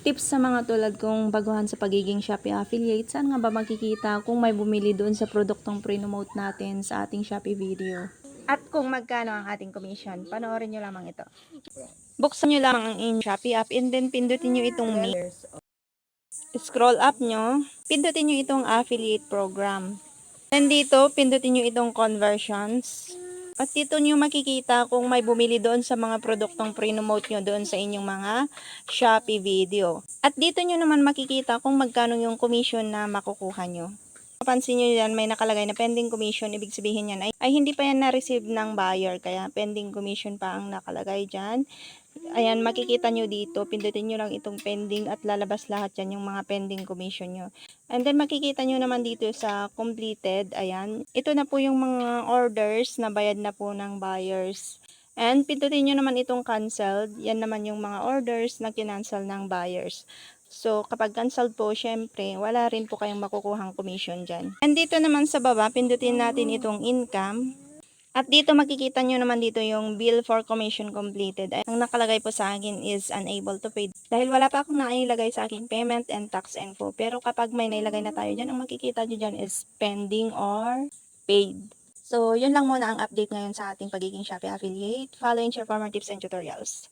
Tips sa mga tulad kong baguhan sa pagiging Shopee affiliate, saan nga ba makikita kung may bumili doon sa produktong pre-note natin sa ating Shopee video? At kung magkano ang ating commission, panoorin nyo lamang ito. Buksan nyo lamang ang inyong Shopee app and then pindutin nyo itong me. Scroll up nyo, pindutin nyo itong affiliate program. Then dito, pindutin nyo itong conversions. At dito nyo makikita kung may bumili doon sa mga produktong pre-note nyo doon sa inyong mga Shopee video. At dito nyo naman makikita kung magkano yung commission na makukuha nyo. Mapansin nyo yan, may nakalagay na pending commission. Ibig sabihin yan ay hindi pa yan na-receive ng buyer. Kaya pending commission pa ang nakalagay dyan. Ayan, makikita nyo dito. Pindutin nyo lang itong pending at lalabas lahat yan yung mga pending commission nyo. And then makikita nyo naman dito sa completed. Ayan, ito na po yung mga orders na bayad na po ng buyers. And pindutin nyo naman itong canceled. Yan naman yung mga orders na kinancel ng buyers. So, kapag canceled po, syempre, wala rin po kayong makukuhang commission dyan. And dito naman sa baba, pindutin natin itong income. At dito makikita nyo naman dito yung bill for commission completed. Ang nakalagay po sa akin is unable to pay. Dahil wala pa akong nailagay sa aking payment and tax info. Pero kapag may nailagay na tayo dyan, ang makikita nyo dyan is pending or paid. So, yun lang muna ang update ngayon sa ating pagiging Shopee affiliate. Follow and share for more tips and tutorials.